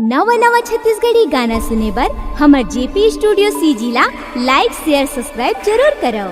नवा नवा छत्तीसगढ़ी गाना सुने बर हमर जेपी स्टूडियो सीजी ला लाइक शेयर सब्सक्राइब जरूर करो।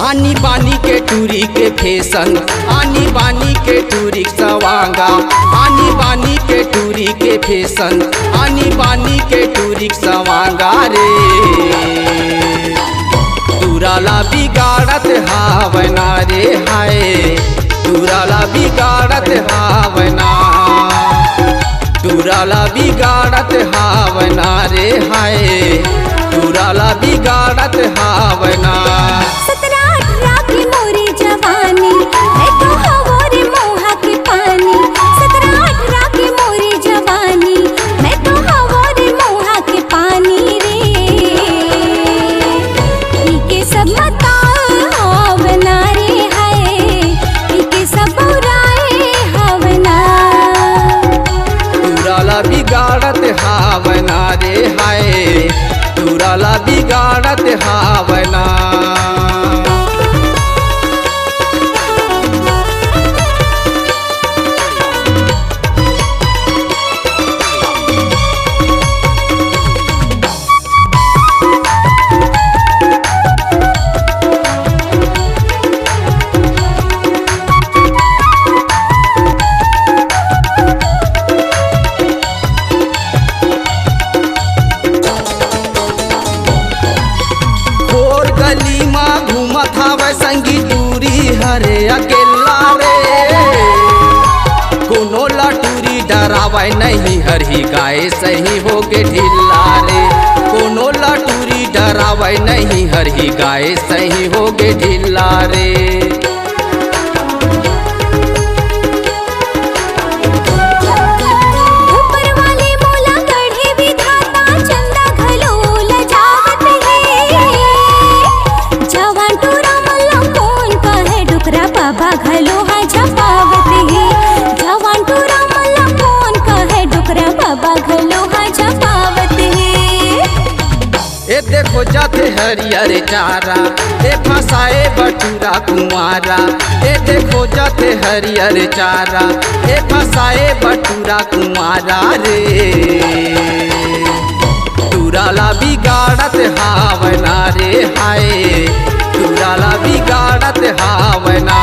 आनी बानी के टूरी के फैशन, आनी बानी के टूरी सवांगा, आनी बानी के टूरी के फैशन, आनी बानी के टूरी सवांगा रे। तुराला बिगाड़त हावना रे हाय, तुराला बिगाड़त हावना, तुराला बिगाड़त हावना रे हाय, तुराला बिगाड़त हावना। बिगाड़त हावना रे हाय, तुराला बिगाड़त हावना। गली माँ घूमत हवे संगी दूरी हरे अकेला रे, कोनो लटूरी डरावे नहीं हरी गाय सही हो के ढिल्ला रे, कोनो लटूरी डरावे नहीं हरी गाय सही हो के ढिल्ला रे। ए देखो जाते हरियर चारा, ए फसाए बटूरा कुंवारा, ए देखो जाते हरियर चारा, ए फसाए बटूरा कुंवारा रे। तुराला बिगाड़त हावना रे हाय, तुराला बिगाड़त हावना,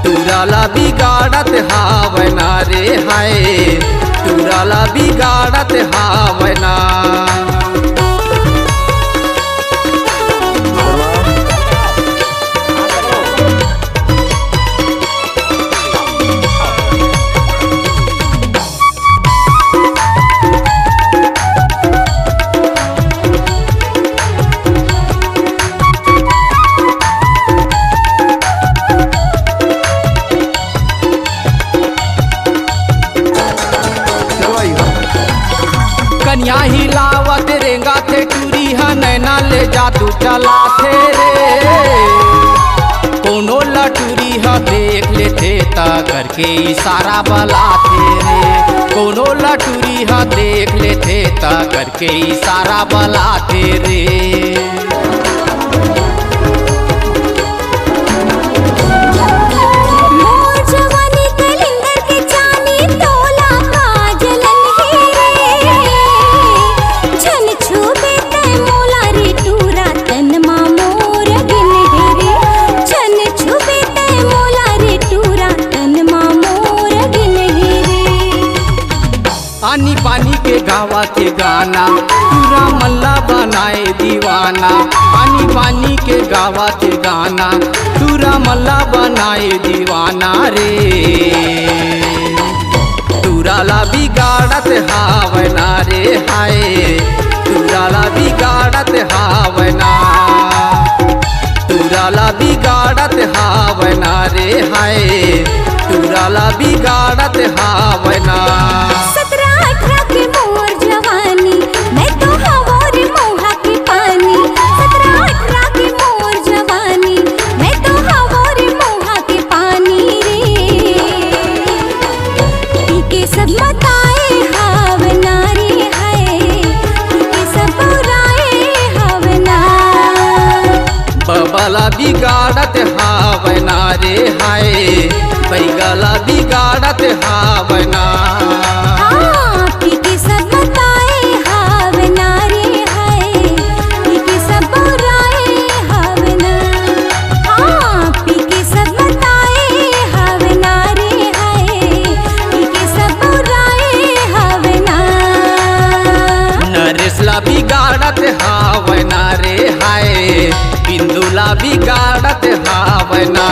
तुराला बिगाड़त हावना रे हाय, तुराला बिगाड़त हावना। कन्या हिलावत रेंगा थे टूरी है नैना ले जादू चला थे रे, कोनो लटूरी है देख लेते ता करके इशारा बला थे रे, कोनो लटूरी है देख लेते ता करके इशारा बला थे रे। आनी पानी के गावा के गाना, पूरा मल्ला बनाए दीवाना, आनी पानी के गावा के गाना, पूरा मल्ला बनाए दीवाना रे। तुराला बिगाड़त हावना रे हाय, तुराला बिगाड़त हावना, तुराला बिगाड़त हावना रे हाय, तुराला बिगाड़त हावना। 17-18 की मोर जवानी, मैं तो हवा रे वाला बिगाड़त हावना रे हाय बैगला बिगाड़त हावना। पी के सब बताए हावना रे हाय पी के सब बुराए हावना। पी के सब बताए हावना रे हाय पी के सब बुराए हावना। नरेशला बिगाड़त हावना रे हाय बिंदुला बिगाड़त हावना।